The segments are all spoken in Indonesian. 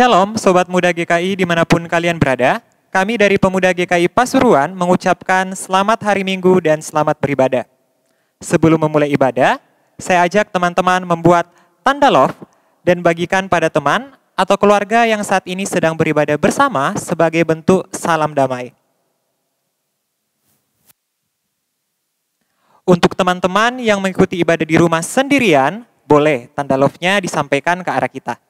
Shalom Sobat Muda GKI dimanapun kalian berada. Kami dari Pemuda GKI Pasuruan mengucapkan selamat hari Minggu dan selamat beribadah. Sebelum memulai ibadah, saya ajak teman-teman membuat tanda love dan bagikan pada teman atau keluarga yang saat ini sedang beribadah bersama sebagai bentuk salam damai. Untuk teman-teman yang mengikuti ibadah di rumah sendirian, boleh tanda love-nya disampaikan ke arah kita.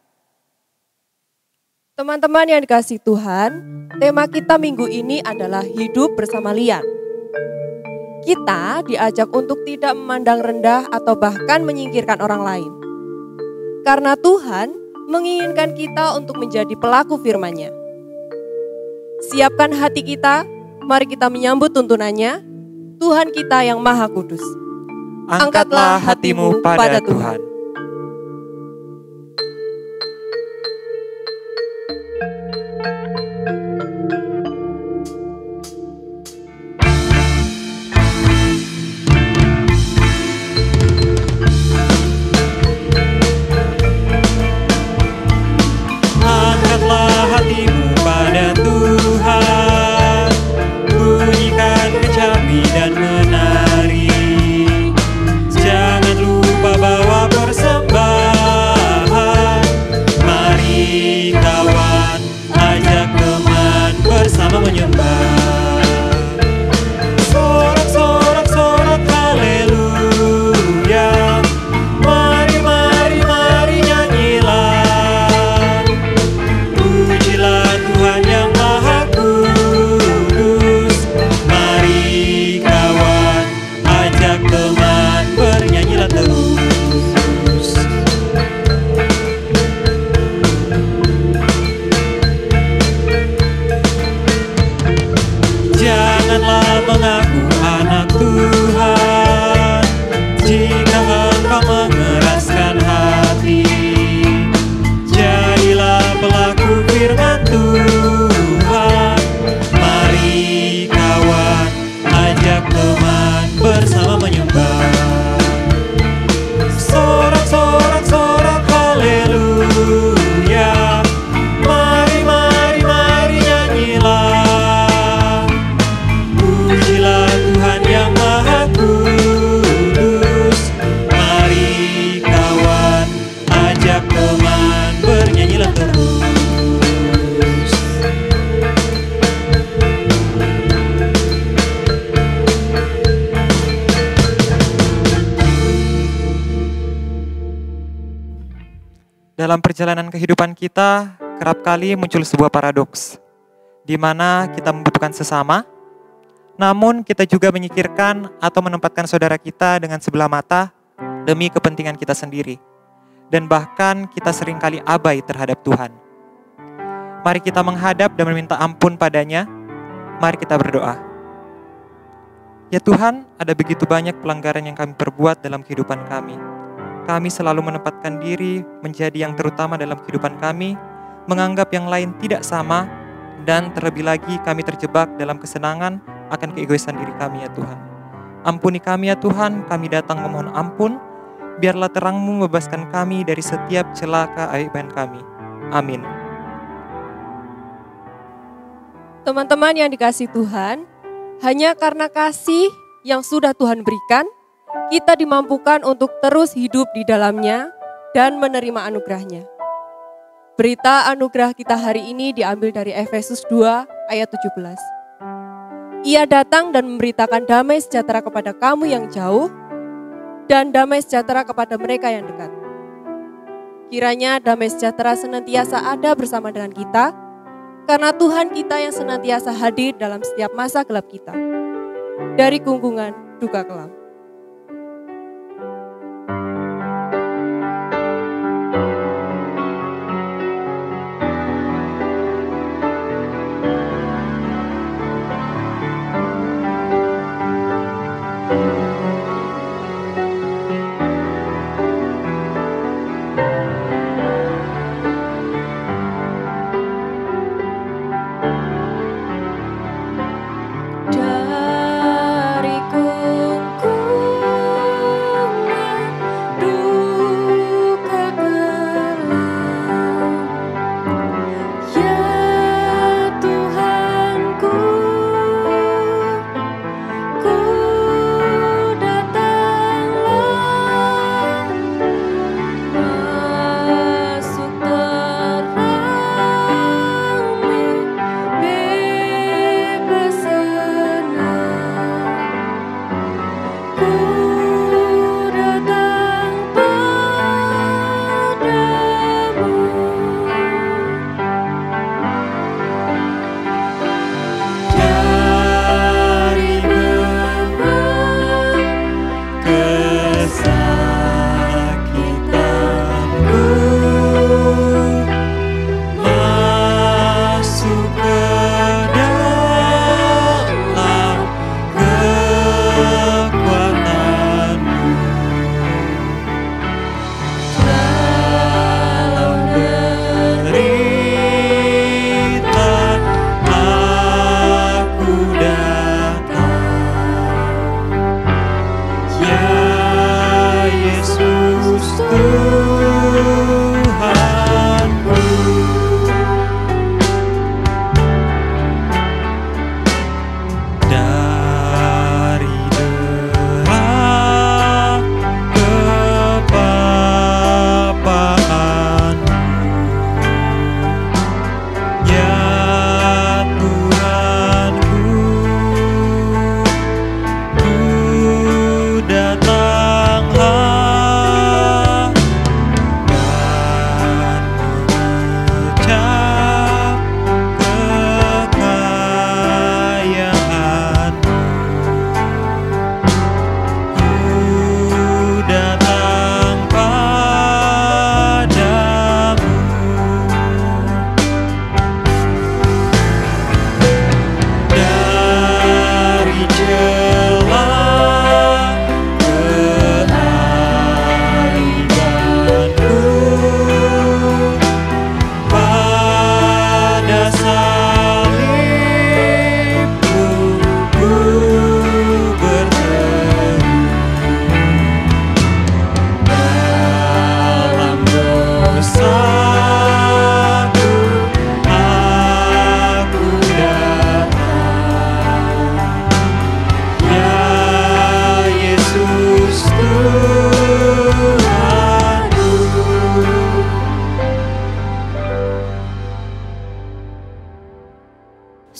Teman-teman yang dikasihi Tuhan, tema kita minggu ini adalah hidup bersama lian. Kita diajak untuk tidak memandang rendah atau bahkan menyingkirkan orang lain. Karena Tuhan menginginkan kita untuk menjadi pelaku firman-Nya. Siapkan hati kita, mari kita menyambut tuntunannya, Tuhan kita yang Maha Kudus. Angkatlah hatimu pada Tuhan. Dalam perjalanan kehidupan kita, kerap kali muncul sebuah paradoks, di mana kita membutuhkan sesama, namun kita juga menyingkirkan atau menempatkan saudara kita dengan sebelah mata demi kepentingan kita sendiri. Dan bahkan kita seringkali abai terhadap Tuhan. Mari kita menghadap dan meminta ampun padanya. Mari kita berdoa. Ya Tuhan, ada begitu banyak pelanggaran yang kami perbuat dalam kehidupan kami. Kami selalu menempatkan diri menjadi yang terutama dalam kehidupan kami, menganggap yang lain tidak sama, dan terlebih lagi kami terjebak dalam kesenangan akan keegoisan diri kami ya Tuhan. Ampuni kami ya Tuhan, kami datang memohon ampun, biarlah terang-Mu membebaskan kami dari setiap celah keaiban kami. Amin. Teman-teman yang dikasihi Tuhan, hanya karena kasih yang sudah Tuhan berikan, kita dimampukan untuk terus hidup di dalamnya dan menerima anugerahnya. Berita anugerah kita hari ini diambil dari Efesus 2 ayat 17. Ia datang dan memberitakan damai sejahtera kepada kamu yang jauh dan damai sejahtera kepada mereka yang dekat. Kiranya damai sejahtera senantiasa ada bersama dengan kita, karena Tuhan kita yang senantiasa hadir dalam setiap masa gelap kita. Dari gunggungan duka kelam. Dari gunggungan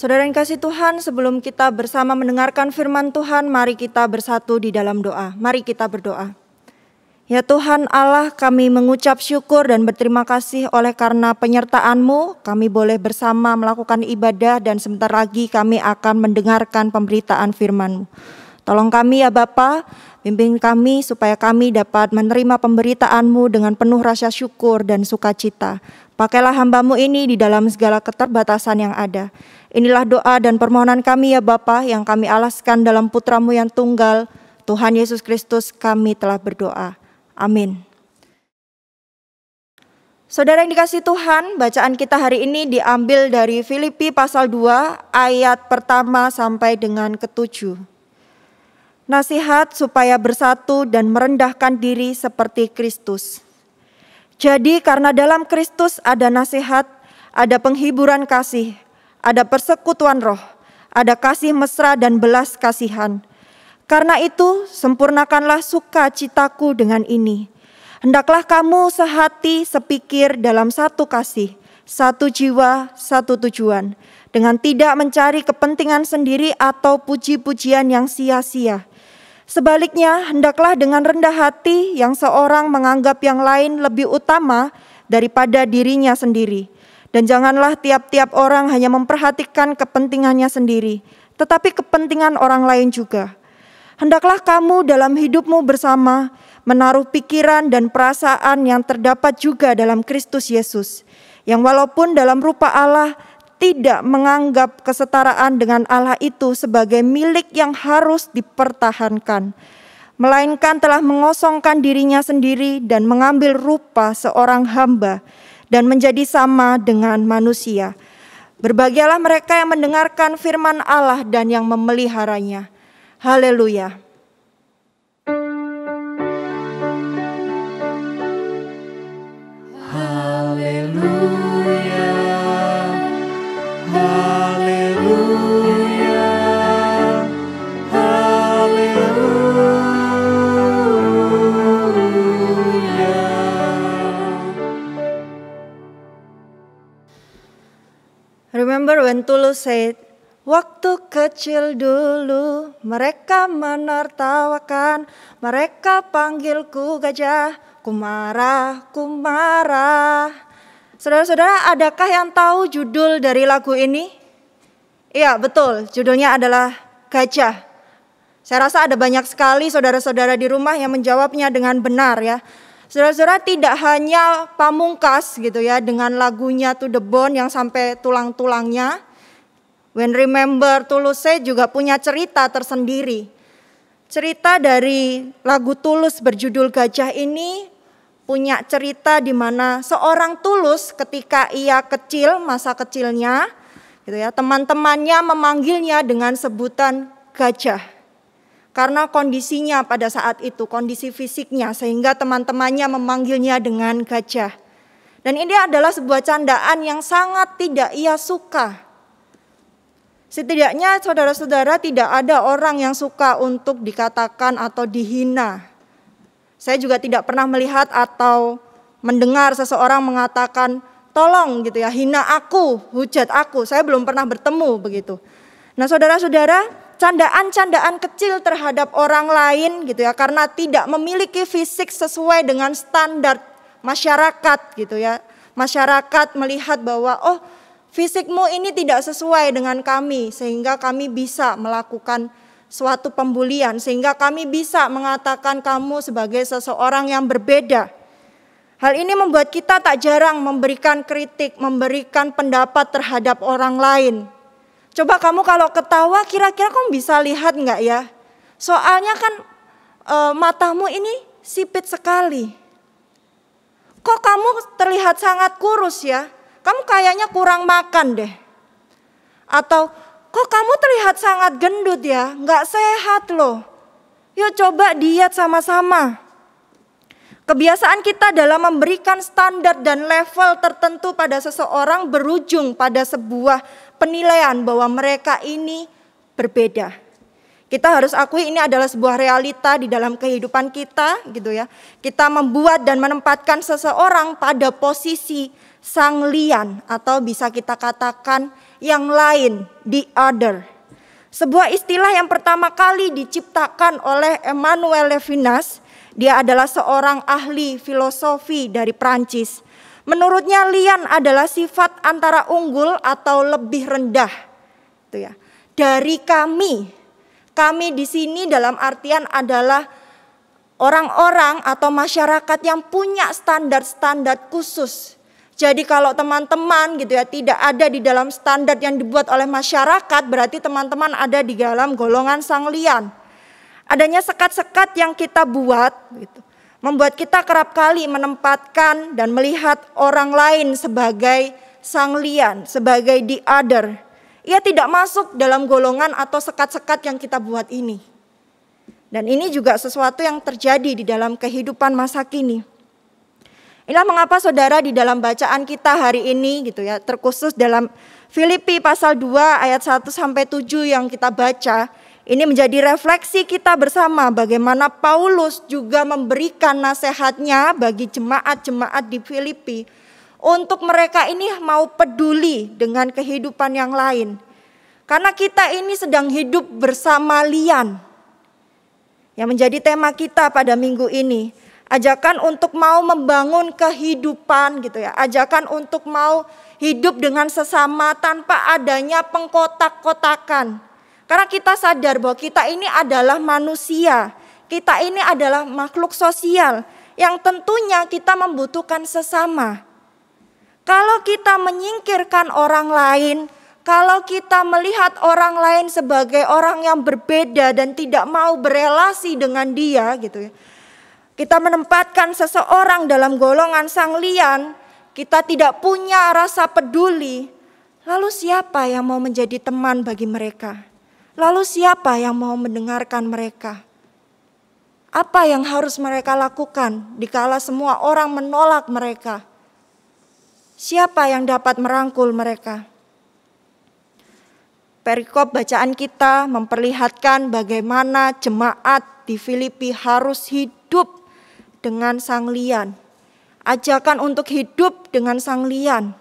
Saudara yang kasih Tuhan, sebelum kita bersama mendengarkan firman Tuhan, mari kita bersatu di dalam doa. Mari kita berdoa. Ya Tuhan Allah, kami mengucap syukur dan berterima kasih oleh karena penyertaan-Mu, kami boleh bersama melakukan ibadah dan sebentar lagi kami akan mendengarkan pemberitaan firman-Mu. Tolong kami ya Bapa, bimbing kami supaya kami dapat menerima pemberitaan-Mu dengan penuh rasa syukur dan sukacita. Pakailah hamba-Mu ini di dalam segala keterbatasan yang ada. Inilah doa dan permohonan kami ya Bapa yang kami alaskan dalam Putra-Mu yang tunggal, Tuhan Yesus Kristus, kami telah berdoa. Amin. Saudara yang dikasihi Tuhan, bacaan kita hari ini diambil dari Filipi pasal 2 ayat pertama sampai dengan ke-7. Nasihat supaya bersatu dan merendahkan diri seperti Kristus. Jadi karena dalam Kristus ada nasihat, ada penghiburan kasih, ada persekutuan roh, ada kasih mesra dan belas kasihan. Karena itu sempurnakanlah sukacitaku dengan ini. Hendaklah kamu sehati sepikir dalam satu kasih, satu jiwa, satu tujuan. Dengan tidak mencari kepentingan sendiri atau puji-pujian yang sia-sia. Sebaliknya hendaklah dengan rendah hati yang seorang menganggap yang lain lebih utama daripada dirinya sendiri. Dan janganlah tiap-tiap orang hanya memperhatikan kepentingannya sendiri, tetapi kepentingan orang lain juga. Hendaklah kamu dalam hidupmu bersama menaruh pikiran dan perasaan yang terdapat juga dalam Kristus Yesus, yang walaupun dalam rupa Allah tidak menganggap kesetaraan dengan Allah itu sebagai milik yang harus dipertahankan, melainkan telah mengosongkan dirinya sendiri dan mengambil rupa seorang hamba, dan menjadi sama dengan manusia. Berbahagialah mereka yang mendengarkan firman Allah dan yang memeliharanya. Haleluya. Haleluya. Haleluya. Remember when Tulus said, waktu kecil dulu mereka menertawakan, mereka panggilku gajah, ku marah, ku marah. Saudara-saudara, adakah yang tahu judul dari lagu ini? Iya, betul, judulnya adalah Gajah. Saya rasa ada banyak sekali saudara-saudara di rumah yang menjawabnya dengan benar ya. Saudara-saudara, tidak hanya Pamungkas gitu ya dengan lagunya To The Bone yang sampai tulang-tulangnya. When Remember Tulus Say juga punya cerita tersendiri. Cerita dari lagu Tulus berjudul Gajah ini punya cerita di mana seorang Tulus ketika ia kecil, masa kecilnya gitu ya, teman-temannya memanggilnya dengan sebutan gajah. Karena kondisinya pada saat itu, kondisi fisiknya, sehingga teman-temannya memanggilnya dengan gajah. Dan ini adalah sebuah candaan yang sangat tidak ia suka. Setidaknya saudara-saudara tidak ada orang yang suka untuk dikatakan atau dihina. Saya juga tidak pernah melihat atau mendengar seseorang mengatakan, tolong gitu ya, hina aku, hujat aku. Saya belum pernah bertemu begitu. Nah saudara-saudara, candaan-candaan kecil terhadap orang lain gitu ya, karena tidak memiliki fisik sesuai dengan standar masyarakat gitu ya. Masyarakat melihat bahwa oh, fisikmu ini tidak sesuai dengan kami, sehingga kami bisa melakukan suatu pembulian, sehingga kami bisa mengatakan kamu sebagai seseorang yang berbeda. Hal ini membuat kita tak jarang memberikan kritik, memberikan pendapat terhadap orang lain. Coba kamu kalau ketawa kira-kira kamu bisa lihat enggak ya? Soalnya kan matamu ini sipit sekali. Kok kamu terlihat sangat kurus ya? Kamu kayaknya kurang makan deh. Atau kok kamu terlihat sangat gendut ya? Enggak sehat loh. Yuk coba diet sama-sama. Kebiasaan kita dalam memberikan standar dan level tertentu pada seseorang berujung pada sebuah penilaian bahwa mereka ini berbeda. Kita harus akui ini adalah sebuah realita di dalam kehidupan kita gitu ya. Kita membuat dan menempatkan seseorang pada posisi sang lian atau bisa kita katakan yang lain, the other. Sebuah istilah yang pertama kali diciptakan oleh Emmanuel Levinas. Dia adalah seorang ahli filosofi dari Prancis. Menurutnya lian adalah sifat antara unggul atau lebih rendah. Itu ya. Dari kami. Kami di sini dalam artian adalah orang-orang atau masyarakat yang punya standar-standar khusus. Jadi kalau teman-teman gitu ya tidak ada di dalam standar yang dibuat oleh masyarakat, berarti teman-teman ada di dalam golongan sang lian. Adanya sekat-sekat yang kita buat gitu, membuat kita kerap kali menempatkan dan melihat orang lain sebagai sang lian, sebagai the other. Ia tidak masuk dalam golongan atau sekat-sekat yang kita buat ini. Dan ini juga sesuatu yang terjadi di dalam kehidupan masa kini. Inilah mengapa saudara di dalam bacaan kita hari ini gitu ya, terkhusus dalam Filipi pasal 2 ayat 1 sampai 7 yang kita baca, ini menjadi refleksi kita bersama bagaimana Paulus juga memberikan nasihatnya bagi jemaat-jemaat di Filipi untuk mereka ini mau peduli dengan kehidupan yang lain. Karena kita ini sedang hidup bersama lian. Yang menjadi tema kita pada minggu ini, ajakan untuk mau membangun kehidupan gitu ya, ajakan untuk mau hidup dengan sesama tanpa adanya pengkotak-kotakan. Karena kita sadar bahwa kita ini adalah manusia, kita ini adalah makhluk sosial yang tentunya kita membutuhkan sesama. Kalau kita menyingkirkan orang lain, kalau kita melihat orang lain sebagai orang yang berbeda dan tidak mau berelasi dengan dia gitu ya. Kita menempatkan seseorang dalam golongan sang lian, kita tidak punya rasa peduli. Lalu siapa yang mau menjadi teman bagi mereka? Lalu siapa yang mau mendengarkan mereka? Apa yang harus mereka lakukan dikala semua orang menolak mereka? Siapa yang dapat merangkul mereka? Perikop bacaan kita memperlihatkan bagaimana jemaat di Filipi harus hidup dengan sang lian. Ajakan untuk hidup dengan sang lian.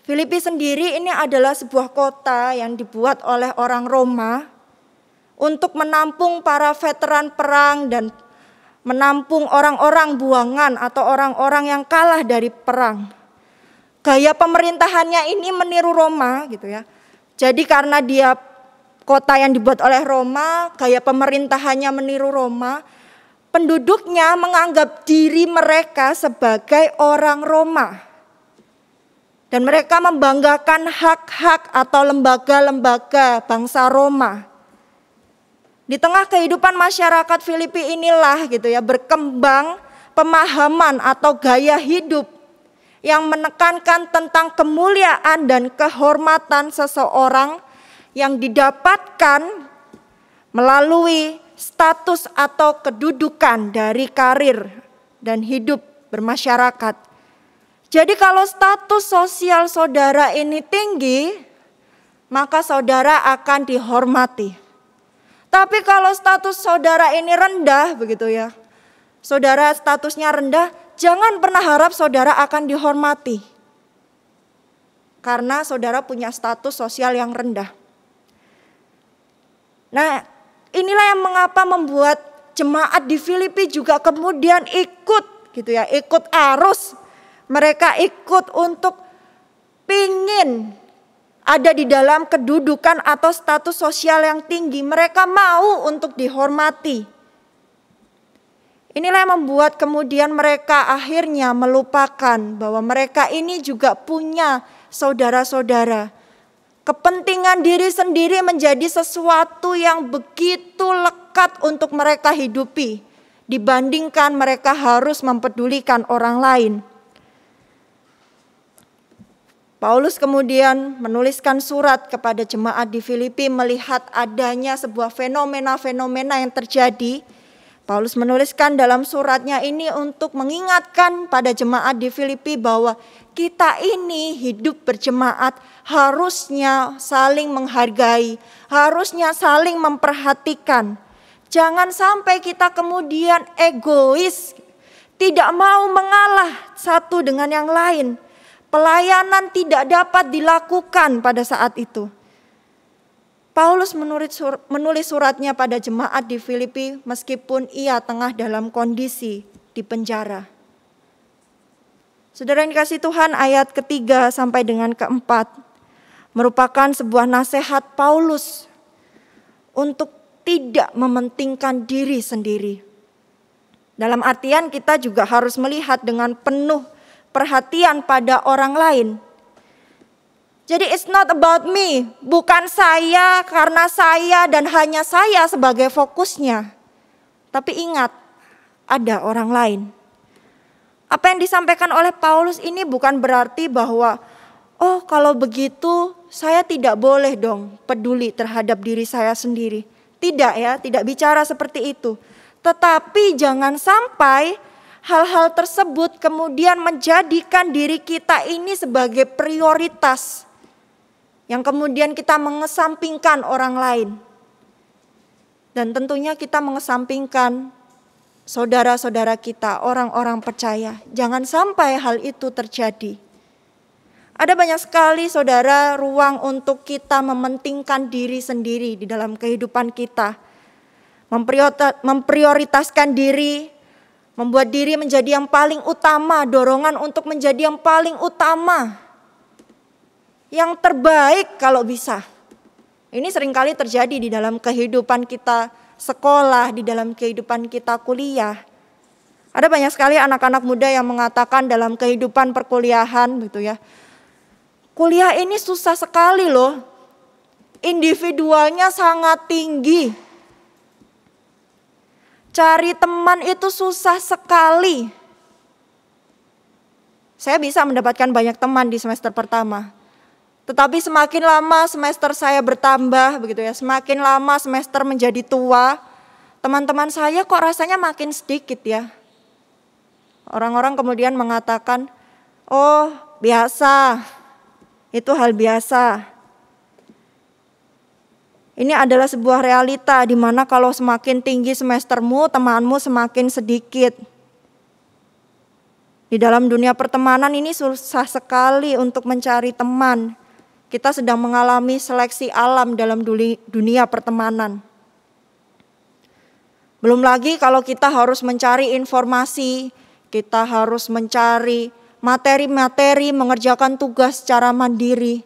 Filipi sendiri ini adalah sebuah kota yang dibuat oleh orang Roma untuk menampung para veteran perang dan menampung orang-orang buangan atau orang-orang yang kalah dari perang. Gaya pemerintahannya ini meniru Roma gitu ya. Jadi karena dia kota yang dibuat oleh Roma, gaya pemerintahannya meniru Roma, penduduknya menganggap diri mereka sebagai orang Roma. Dan mereka membanggakan hak-hak atau lembaga-lembaga bangsa Roma. Di tengah kehidupan masyarakat Filipi inilah gitu ya berkembang pemahaman atau gaya hidup yang menekankan tentang kemuliaan dan kehormatan seseorang yang didapatkan melalui status atau kedudukan dari karir dan hidup bermasyarakat. Jadi kalau status sosial saudara ini tinggi, maka saudara akan dihormati. Tapi kalau status saudara ini rendah begitu ya, saudara statusnya rendah, jangan pernah harap saudara akan dihormati. Karena saudara punya status sosial yang rendah. Nah, inilah yang mengapa membuat jemaat di Filipi juga kemudian ikut gitu ya, ikut arus. Mereka ikut untuk pingin ada di dalam kedudukan atau status sosial yang tinggi. Mereka mau untuk dihormati. Inilah yang membuat kemudian mereka akhirnya melupakan bahwa mereka ini juga punya saudara-saudara. Kepentingan diri sendiri menjadi sesuatu yang begitu lekat untuk mereka hidupi. Dibandingkan mereka harus mempedulikan orang lain. Paulus kemudian menuliskan surat kepada jemaat di Filipi melihat adanya sebuah fenomena-fenomena yang terjadi Paulus menuliskan dalam suratnya ini untuk mengingatkan pada jemaat di Filipi bahwa kita ini hidup berjemaat harusnya saling menghargai, harusnya saling memperhatikan. Jangan sampai kita kemudian egois, tidak mau mengalah satu dengan yang lain. Pelayanan tidak dapat dilakukan pada saat itu. Paulus menulis suratnya pada jemaat di Filipi meskipun ia tengah dalam kondisi di penjara. Saudara yang dikasihi Tuhan, ayat ketiga sampai dengan keempat merupakan sebuah nasihat Paulus untuk tidak mementingkan diri sendiri. Dalam artian kita juga harus melihat dengan penuh perhatian pada orang lain. Jadi it's not about me, bukan saya karena saya dan hanya saya sebagai fokusnya. Tapi ingat, ada orang lain. Apa yang disampaikan oleh Paulus ini bukan berarti bahwa, oh kalau begitu saya tidak boleh dong peduli terhadap diri saya sendiri. Tidak ya, tidak bicara seperti itu. Tetapi jangan sampai hal-hal tersebut kemudian menjadikan diri kita ini sebagai prioritas. Yang kemudian kita mengesampingkan orang lain. Dan tentunya kita mengesampingkan saudara-saudara kita, orang-orang percaya. Jangan sampai hal itu terjadi. Ada banyak sekali saudara ruang untuk kita mementingkan diri sendiri di dalam kehidupan kita. Memprioritaskan diri, membuat diri menjadi yang paling utama, dorongan untuk menjadi yang paling utama. Yang terbaik kalau bisa. Ini seringkali terjadi di dalam kehidupan kita sekolah, di dalam kehidupan kita kuliah. Ada banyak sekali anak-anak muda yang mengatakan dalam kehidupan perkuliahan gitu ya. Kuliah ini susah sekali loh. Individualnya sangat tinggi. Cari teman itu susah sekali. Saya bisa mendapatkan banyak teman di semester pertama. Tetapi semakin lama semester saya bertambah begitu ya, semakin lama semester menjadi tua, teman-teman saya kok rasanya makin sedikit ya. Orang-orang kemudian mengatakan, oh biasa, itu hal biasa. Ini adalah sebuah realita di mana kalau semakin tinggi semestermu, temanmu semakin sedikit. Di dalam dunia pertemanan ini susah sekali untuk mencari teman. Kita sedang mengalami seleksi alam dalam dunia pertemanan. Belum lagi kalau kita harus mencari informasi, kita harus mencari materi-materi, mengerjakan tugas secara mandiri.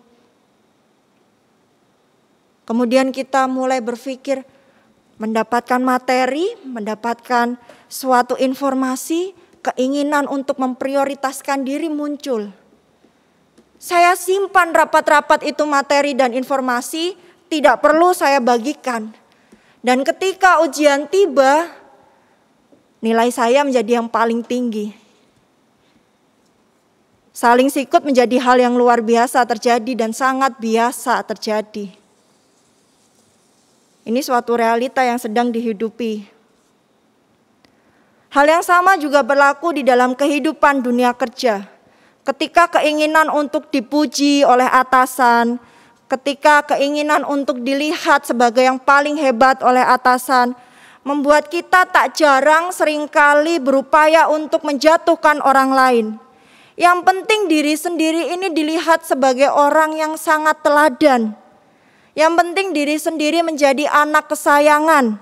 Kemudian kita mulai berpikir mendapatkan materi, mendapatkan suatu informasi, keinginan untuk memprioritaskan diri muncul. Saya simpan rapat-rapat itu materi dan informasi, tidak perlu saya bagikan. Dan ketika ujian tiba, nilai saya menjadi yang paling tinggi. Saling sikut menjadi hal yang luar biasa terjadi dan sangat biasa terjadi. Ini suatu realita yang sedang dihidupi. Hal yang sama juga berlaku di dalam kehidupan dunia kerja. Ketika keinginan untuk dipuji oleh atasan, ketika keinginan untuk dilihat sebagai yang paling hebat oleh atasan, membuat kita tak jarang seringkali berupaya untuk menjatuhkan orang lain. Yang penting diri sendiri ini dilihat sebagai orang yang sangat teladan. Yang penting diri sendiri menjadi anak kesayangan.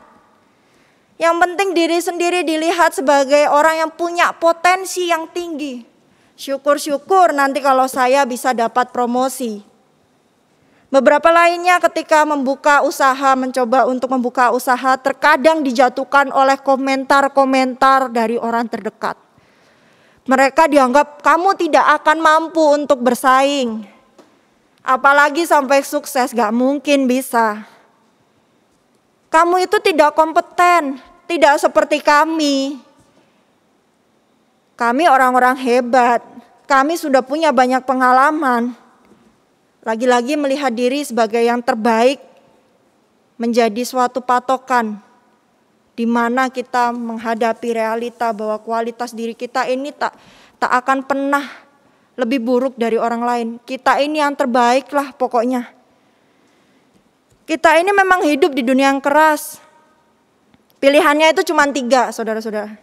Yang penting diri sendiri dilihat sebagai orang yang punya potensi yang tinggi. Syukur-syukur nanti kalau saya bisa dapat promosi. Beberapa lainnya ketika mencoba untuk membuka usaha, terkadang dijatuhkan oleh komentar-komentar dari orang terdekat. Mereka dianggap kamu tidak akan mampu untuk bersaing. Apalagi sampai sukses, gak mungkin bisa. Kamu itu tidak kompeten, tidak seperti kami. Kami orang-orang hebat, kami sudah punya banyak pengalaman. Lagi-lagi melihat diri sebagai yang terbaik menjadi suatu patokan. di mana kita menghadapi realita bahwa kualitas diri kita ini tak akan pernah lebih buruk dari orang lain. Kita ini yang terbaik lah pokoknya. Kita ini memang hidup di dunia yang keras. Pilihannya itu cuma 3, saudara-saudara.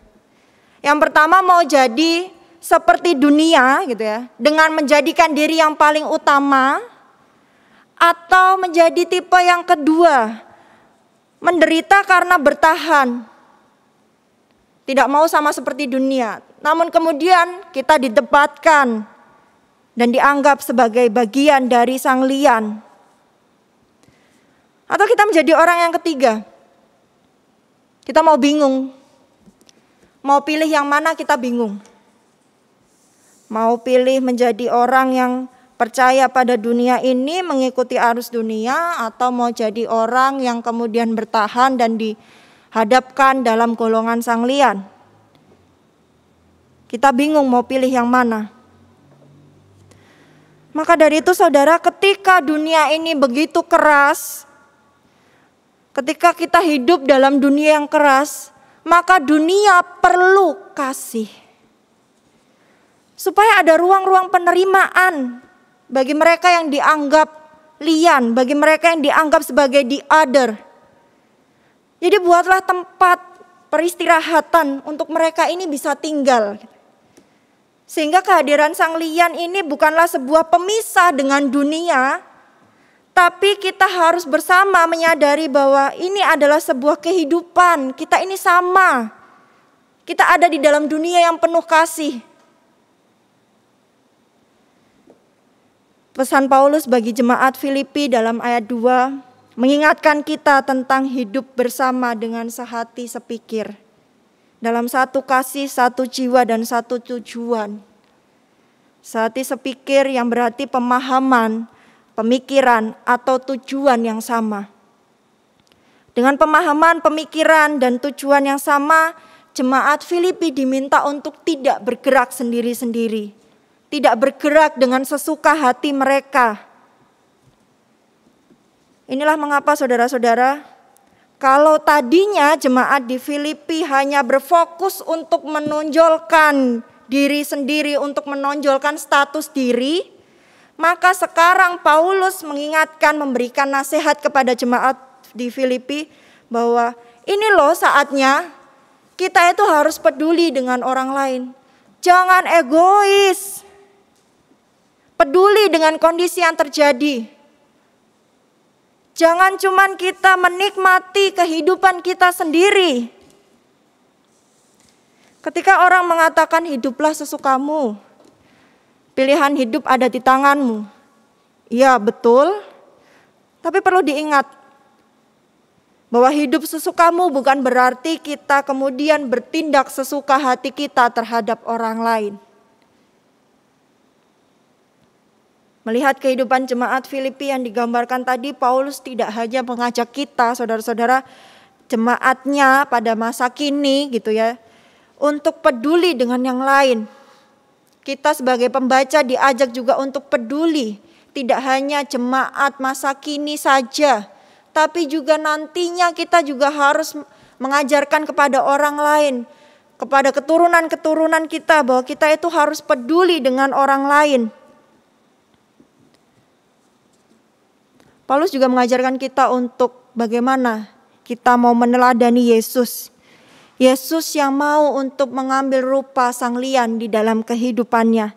Yang pertama mau jadi seperti dunia gitu ya, dengan menjadikan diri yang paling utama, atau menjadi tipe yang kedua, menderita karena bertahan. Tidak mau sama seperti dunia, namun kemudian kita didebatkan dan dianggap sebagai bagian dari sang lian. Atau kita menjadi orang yang ketiga. Kita mau bingung. Mau pilih yang mana kita bingung. Mau pilih menjadi orang yang percaya pada dunia ini, mengikuti arus dunia, atau mau jadi orang yang kemudian bertahan dan dihadapkan dalam golongan sang lian. Kita bingung mau pilih yang mana. Maka dari itu saudara, ketika dunia ini begitu keras, ketika kita hidup dalam dunia yang keras, maka dunia perlu kasih. Supaya ada ruang-ruang penerimaan bagi mereka yang dianggap lian, bagi mereka yang dianggap sebagai the other. Jadi buatlah tempat peristirahatan untuk mereka ini bisa tinggal. Sehingga kehadiran sang lian ini bukanlah sebuah pemisah dengan dunia, tapi kita harus bersama menyadari bahwa ini adalah sebuah kehidupan. Kita ini sama. Kita ada di dalam dunia yang penuh kasih. Pesan Paulus bagi jemaat Filipi dalam ayat 2 mengingatkan kita tentang hidup bersama dengan sehati sepikir. Dalam satu kasih, satu jiwa, dan satu tujuan. Sehati sepikir yang berarti pemahaman, pemikiran, atau tujuan yang sama. Dengan pemahaman, pemikiran, dan tujuan yang sama, jemaat Filipi diminta untuk tidak bergerak sendiri-sendiri. Tidak bergerak dengan sesuka hati mereka. Inilah mengapa saudara-saudara, kalau tadinya jemaat di Filipi hanya berfokus untuk menonjolkan diri sendiri, untuk menonjolkan status diri, maka sekarang Paulus mengingatkan, memberikan nasihat kepada jemaat di Filipi bahwa ini loh saatnya kita itu harus peduli dengan orang lain. Jangan egois. Peduli dengan kondisi yang terjadi. Jangan cuman kita menikmati kehidupan kita sendiri. Ketika orang mengatakan hiduplah sesukamu, pilihan hidup ada di tanganmu. Ya betul, tapi perlu diingat bahwa hidup sesukamu bukan berarti kita kemudian bertindak sesuka hati kita terhadap orang lain. Melihat kehidupan jemaat Filipi yang digambarkan tadi, Paulus tidak hanya mengajak kita, saudara-saudara, jemaatnya pada masa kini gitu ya, untuk peduli dengan yang lain. Kita sebagai pembaca diajak juga untuk peduli, tidak hanya jemaat masa kini saja, tapi juga nantinya kita juga harus mengajarkan kepada orang lain, kepada keturunan-keturunan kita, bahwa kita itu harus peduli dengan orang lain. Paulus juga mengajarkan kita untuk bagaimana kita mau meneladani Yesus. Yesus yang mau untuk mengambil rupa sang lian di dalam kehidupannya.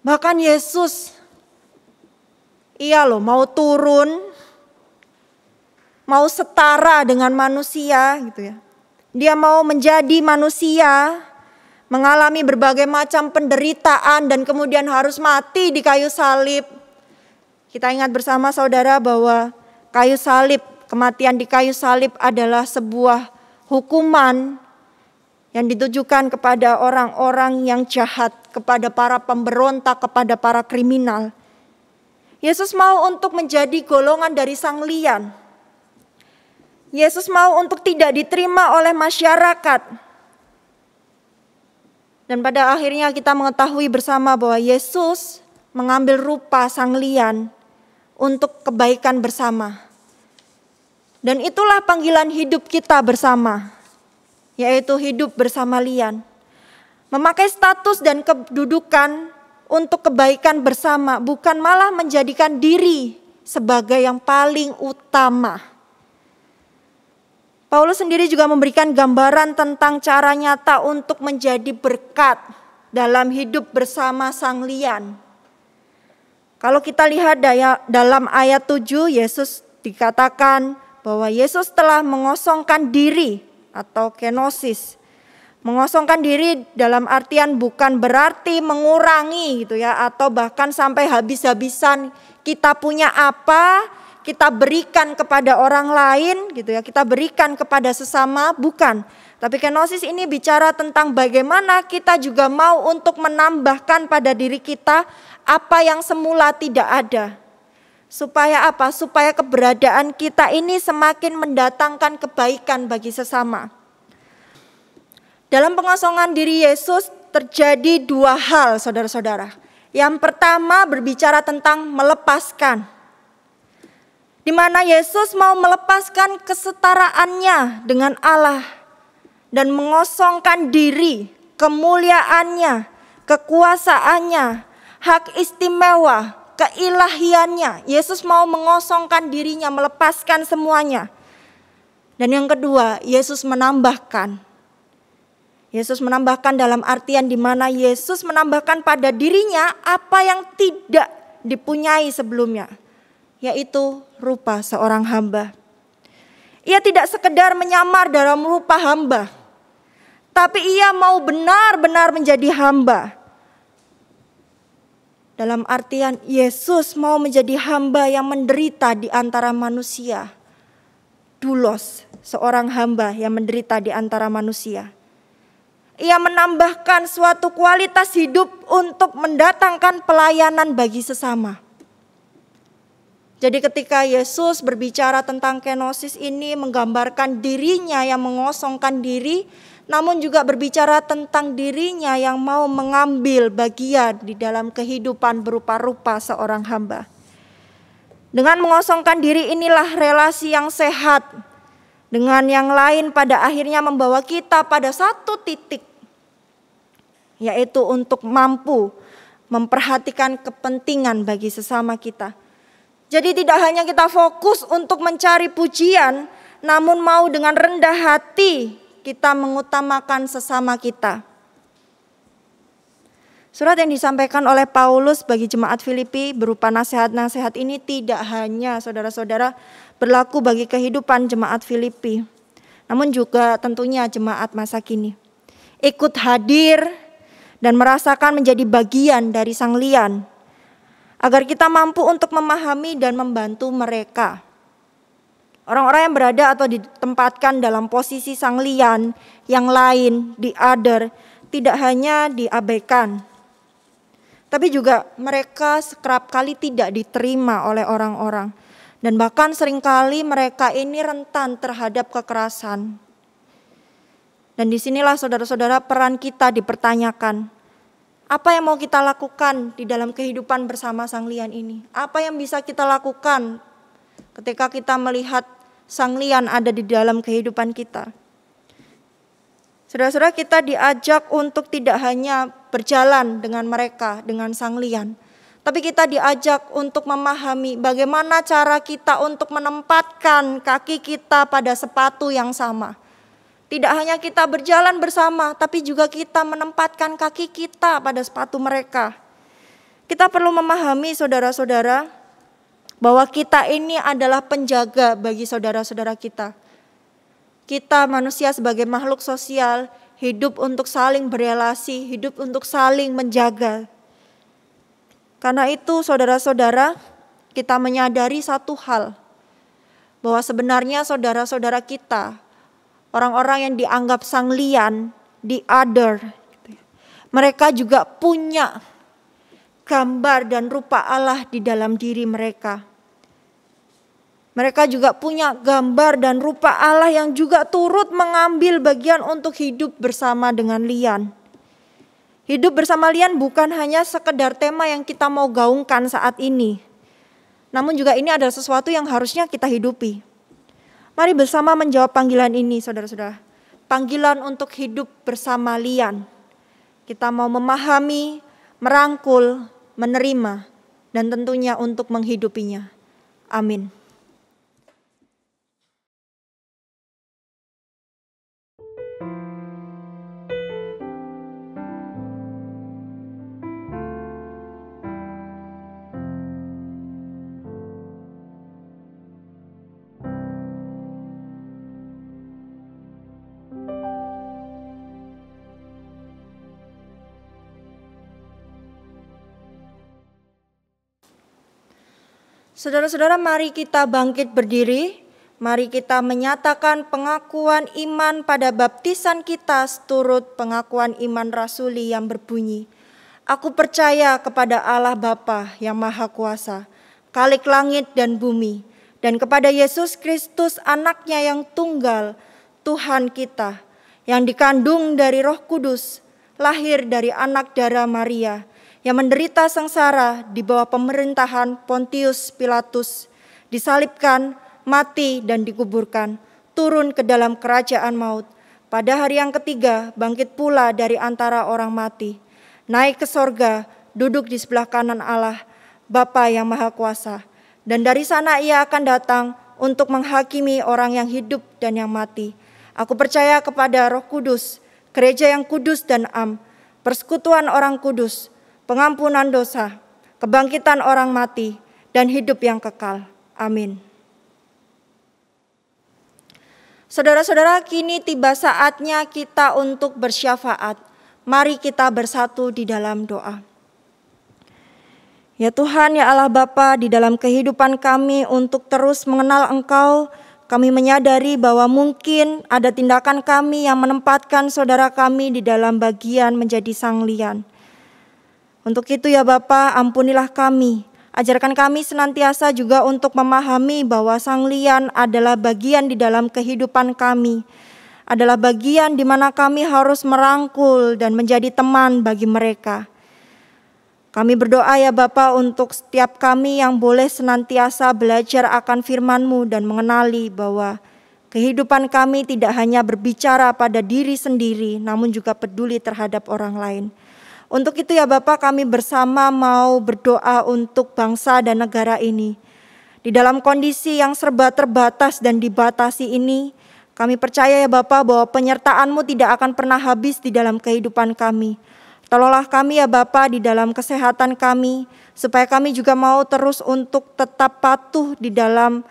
Bahkan Yesus, mau turun, mau setara dengan manusia gitu ya. Dia mau menjadi manusia, mengalami berbagai macam penderitaan dan kemudian harus mati di kayu salib. Kita ingat bersama saudara bahwa kayu salib, kematian di kayu salib adalah sebuah hukuman yang ditujukan kepada orang-orang yang jahat, kepada para pemberontak, kepada para kriminal. Yesus mau untuk menjadi golongan dari sang lian. Yesus mau untuk tidak diterima oleh masyarakat. Dan pada akhirnya kita mengetahui bersama bahwa Yesus mengambil rupa sang lian untuk kebaikan bersama. Dan itulah panggilan hidup kita bersama, yaitu hidup bersama Lian. Memakai status dan kedudukan untuk kebaikan bersama, bukan malah menjadikan diri sebagai yang paling utama. Paulus sendiri juga memberikan gambaran tentang cara nyata untuk menjadi berkat dalam hidup bersama Sang Lian. Kalau kita lihat dalam ayat 7, Yesus dikatakan bahwa Yesus telah mengosongkan diri atau kenosis. Mengosongkan diri dalam artian bukan berarti mengurangi gitu ya, atau bahkan sampai habis-habisan kita punya apa, kita berikan kepada orang lain gitu ya, kita berikan kepada sesama, bukan. Tapi kenosis ini bicara tentang bagaimana kita juga mau untuk menambahkan pada diri kita apa yang semula tidak ada. Supaya apa? Supaya keberadaan kita ini semakin mendatangkan kebaikan bagi sesama. Dalam pengosongan diri Yesus terjadi dua hal, saudara-saudara. Yang pertama berbicara tentang melepaskan. Di mana Yesus mau melepaskan kesetaraannya dengan Allah dan mengosongkan diri, kemuliaannya, kekuasaannya, hak istimewa, keilahiannya. Yesus mau mengosongkan dirinya, melepaskan semuanya. Dan yang kedua, Yesus menambahkan. Yesus menambahkan dalam artian di mana Yesus menambahkan pada dirinya apa yang tidak dipunyai sebelumnya, yaitu rupa seorang hamba. Ia tidak sekedar menyamar dalam rupa hamba, tapi ia mau benar-benar menjadi hamba. Dalam artian Yesus mau menjadi hamba yang menderita di antara manusia. Doulos, seorang hamba yang menderita di antara manusia. Ia menambahkan suatu kualitas hidup untuk mendatangkan pelayanan bagi sesama. Jadi ketika Yesus berbicara tentang kenosis ini menggambarkan dirinya yang mengosongkan diri, namun juga berbicara tentang dirinya yang mau mengambil bagian di dalam kehidupan berupa-rupa seorang hamba. Dengan mengosongkan diri inilah relasi yang sehat dengan yang lain pada akhirnya membawa kita pada satu titik, yaitu untuk mampu memperhatikan kepentingan bagi sesama kita. Jadi tidak hanya kita fokus untuk mencari pujian, namun mau dengan rendah hati kita mengutamakan sesama kita. Surat yang disampaikan oleh Paulus bagi jemaat Filipi berupa nasihat-nasihat ini tidak hanya saudara-saudara berlaku bagi kehidupan jemaat Filipi, namun juga tentunya jemaat masa kini. Ikut hadir dan merasakan menjadi bagian dari Sang Lian, agar kita mampu untuk memahami dan membantu mereka. Orang-orang yang berada atau ditempatkan dalam posisi Sang Lian yang lain, the other, tidak hanya diabaikan, tapi juga mereka kerap kali tidak diterima oleh orang-orang. Dan bahkan seringkali mereka ini rentan terhadap kekerasan. Dan disinilah saudara-saudara peran kita dipertanyakan. Apa yang mau kita lakukan di dalam kehidupan bersama Sang Lian ini? Apa yang bisa kita lakukan ketika kita melihat Sang Lian ada di dalam kehidupan kita? Saudara-saudara, kita diajak untuk tidak hanya berjalan dengan mereka, dengan Sang Lian, tapi kita diajak untuk memahami bagaimana cara kita untuk menempatkan kaki kita pada sepatu yang sama. Tidak hanya kita berjalan bersama, tapi juga kita menempatkan kaki kita pada sepatu mereka. Kita perlu memahami saudara-saudara bahwa kita ini adalah penjaga bagi saudara-saudara kita. Kita manusia sebagai makhluk sosial, hidup untuk saling berelasi, hidup untuk saling menjaga. Karena itu saudara-saudara, kita menyadari satu hal, bahwa sebenarnya saudara-saudara kita, orang-orang yang dianggap Sang Lian, the other, mereka juga punya gambar dan rupa Allah di dalam diri mereka. Mereka juga punya gambar dan rupa Allah yang juga turut mengambil bagian untuk hidup bersama dengan Lian. Hidup bersama Lian bukan hanya sekedar tema yang kita mau gaungkan saat ini. Namun juga ini adalah sesuatu yang harusnya kita hidupi. Mari bersama menjawab panggilan ini, saudara-saudara. Panggilan untuk hidup bersama lian. Kita mau memahami, merangkul, menerima, dan tentunya untuk menghidupinya. Amin. Saudara-saudara, mari kita bangkit berdiri. Mari kita menyatakan pengakuan iman pada baptisan kita seturut pengakuan iman rasuli yang berbunyi, Aku percaya kepada Allah Bapa yang Maha Kuasa, Khalik langit dan bumi, dan kepada Yesus Kristus anaknya yang tunggal, Tuhan kita, yang dikandung dari Roh Kudus, lahir dari anak darah Maria, yang menderita sengsara di bawah pemerintahan Pontius Pilatus, disalibkan, mati dan dikuburkan, turun ke dalam kerajaan maut. Pada hari yang ketiga bangkit pula dari antara orang mati, naik ke sorga, duduk di sebelah kanan Allah, Bapa yang Maha Kuasa. Dan dari sana ia akan datang untuk menghakimi orang yang hidup dan yang mati. Aku percaya kepada Roh Kudus, gereja yang kudus dan am, persekutuan orang kudus, pengampunan dosa, kebangkitan orang mati, dan hidup yang kekal. Amin. Saudara-saudara, kini tiba saatnya kita untuk bersyafaat. Mari kita bersatu di dalam doa. Ya Tuhan, ya Allah Bapa, di dalam kehidupan kami untuk terus mengenal Engkau, kami menyadari bahwa mungkin ada tindakan kami yang menempatkan saudara kami di dalam bagian menjadi sanglian. Untuk itu ya Bapa, ampunilah kami. Ajarkan kami senantiasa juga untuk memahami bahwa sanglian adalah bagian di dalam kehidupan kami. Adalah bagian di mana kami harus merangkul dan menjadi teman bagi mereka. Kami berdoa ya Bapa untuk setiap kami yang boleh senantiasa belajar akan firman-Mu dan mengenali bahwa kehidupan kami tidak hanya berbicara pada diri sendiri, namun juga peduli terhadap orang lain. Untuk itu ya Bapa, kami bersama mau berdoa untuk bangsa dan negara ini. Di dalam kondisi yang serba terbatas dan dibatasi ini, kami percaya ya Bapa bahwa penyertaan-Mu tidak akan pernah habis di dalam kehidupan kami. Tolonglah kami ya Bapa di dalam kesehatan kami, supaya kami juga mau terus untuk tetap patuh di dalam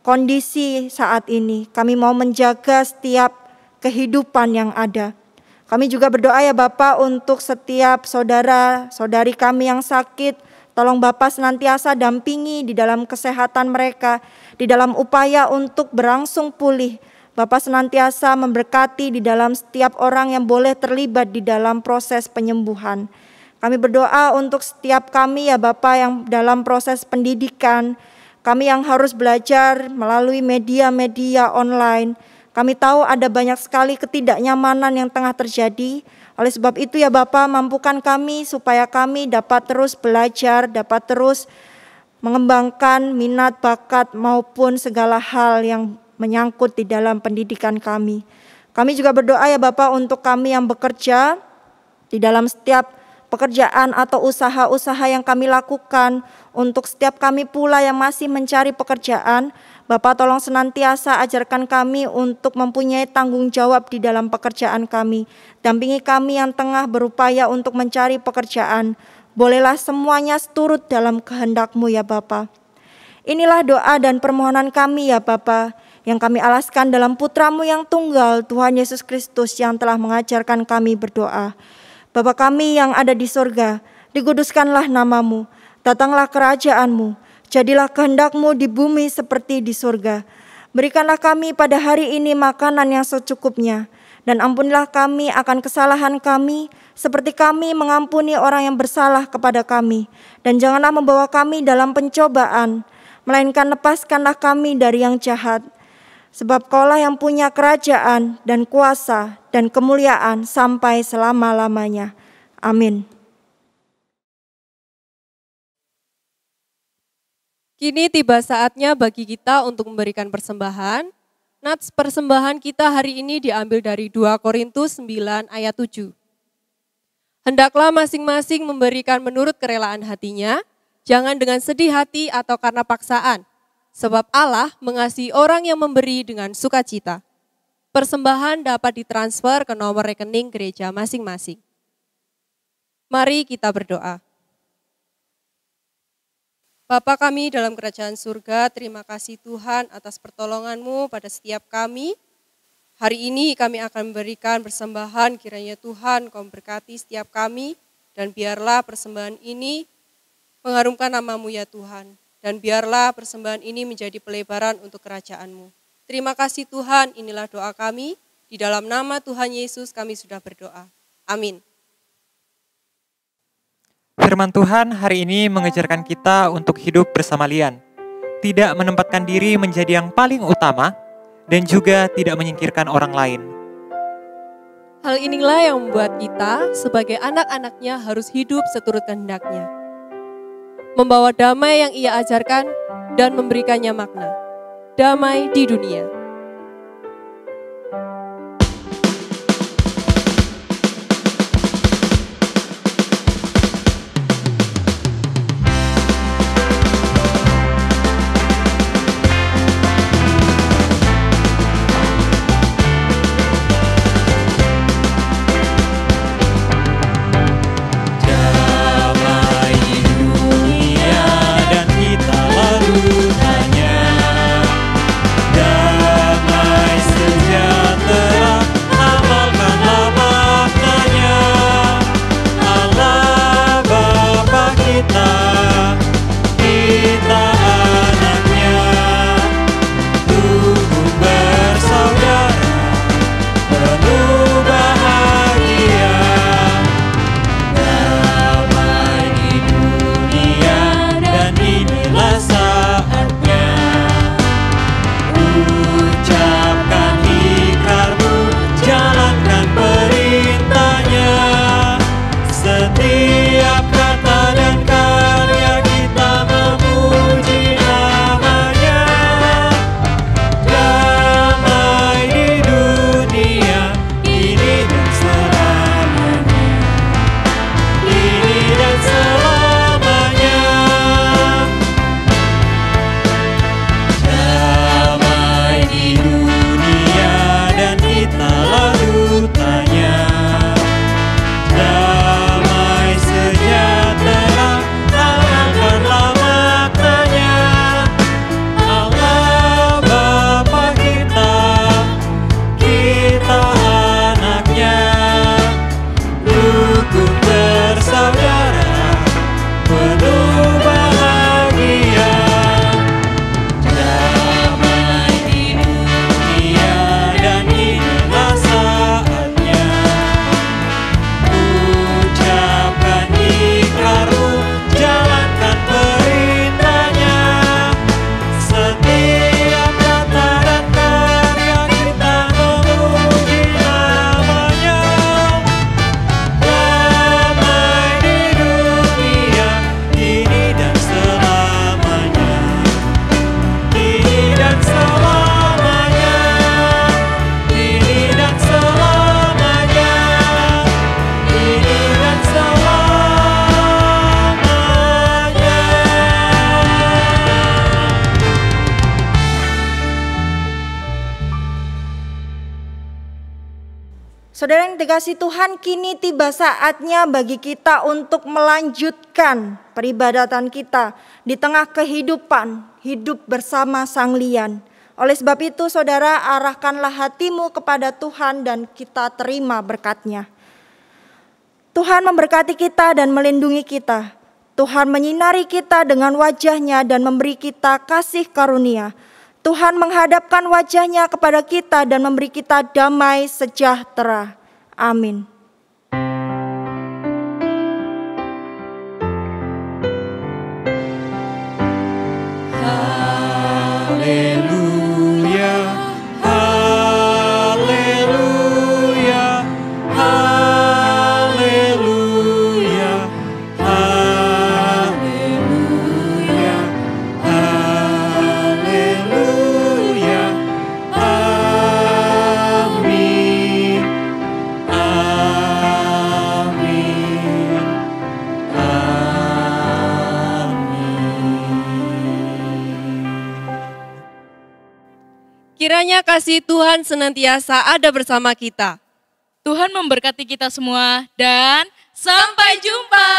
kondisi saat ini. Kami mau menjaga setiap kehidupan yang ada. Kami juga berdoa ya Bapa untuk setiap saudara-saudari kami yang sakit. Tolong Bapa senantiasa dampingi di dalam kesehatan mereka, di dalam upaya untuk berangsung pulih. Bapa senantiasa memberkati di dalam setiap orang yang boleh terlibat di dalam proses penyembuhan. Kami berdoa untuk setiap kami ya Bapa yang dalam proses pendidikan, kami yang harus belajar melalui media-media online. Kami tahu ada banyak sekali ketidaknyamanan yang tengah terjadi. Oleh sebab itu ya Bapa, mampukan kami supaya kami dapat terus belajar, dapat terus mengembangkan minat, bakat maupun segala hal yang menyangkut di dalam pendidikan kami. Kami juga berdoa ya Bapa untuk kami yang bekerja di dalam setiap pekerjaan atau usaha-usaha yang kami lakukan, untuk setiap kami pula yang masih mencari pekerjaan. Bapa tolong senantiasa ajarkan kami untuk mempunyai tanggung jawab di dalam pekerjaan kami. Dampingi kami yang tengah berupaya untuk mencari pekerjaan. Bolehlah semuanya seturut dalam kehendak-Mu ya Bapa. Inilah doa dan permohonan kami ya Bapa, yang kami alaskan dalam Putra-Mu yang tunggal, Tuhan Yesus Kristus, yang telah mengajarkan kami berdoa. Bapa kami yang ada di sorga, dikuduskanlah nama-Mu, datanglah kerajaan-Mu, jadilah kehendak-Mu di bumi seperti di sorga. Berikanlah kami pada hari ini makanan yang secukupnya, dan ampunilah kami akan kesalahan kami, seperti kami mengampuni orang yang bersalah kepada kami. Dan janganlah membawa kami dalam pencobaan, melainkan lepaskanlah kami dari yang jahat. Sebab Kaulah yang punya kerajaan dan kuasa dan kemuliaan sampai selama-lamanya. Amin. Kini tiba saatnya bagi kita untuk memberikan persembahan. Nats persembahan kita hari ini diambil dari 2 Korintus 9 ayat 7. Hendaklah masing-masing memberikan menurut kerelaan hatinya, jangan dengan sedih hati atau karena paksaan, sebab Allah mengasihi orang yang memberi dengan sukacita. Persembahan dapat ditransfer ke nomor rekening gereja masing-masing. Mari kita berdoa. Bapa kami dalam kerajaan surga, terima kasih Tuhan atas pertolongan-Mu pada setiap kami. Hari ini kami akan memberikan persembahan, kiranya Tuhan Kau memberkati setiap kami, dan biarlah persembahan ini mengharumkan nama-Mu ya Tuhan. Dan biarlah persembahan ini menjadi pelebaran untuk kerajaan-Mu. Terima kasih Tuhan, inilah doa kami. Di dalam nama Tuhan Yesus kami sudah berdoa. Amin. Firman Tuhan hari ini mengajarkan kita untuk hidup bersama lian, tidak menempatkan diri menjadi yang paling utama, dan juga tidak menyingkirkan orang lain. Hal inilah yang membuat kita sebagai anak-anaknya harus hidup seturut kehendaknya. Membawa damai yang Ia ajarkan dan memberikannya makna. Damai di dunia. Saudara yang dikasihi Tuhan, kini tiba saatnya bagi kita untuk melanjutkan peribadatan kita di tengah kehidupan, hidup bersama Sang Lian. Oleh sebab itu saudara, arahkanlah hatimu kepada Tuhan dan kita terima berkat-Nya. Tuhan memberkati kita dan melindungi kita. Tuhan menyinari kita dengan wajah-Nya dan memberi kita kasih karunia. Tuhan menghadapkan wajah-Nya kepada kita dan memberi kita damai sejahtera. Amin. Haleluya, haleluya, haleluya, haleluya, haleluya, haleluya. Kiranya kasih Tuhan senantiasa ada bersama kita. Tuhan memberkati kita semua dan sampai jumpa.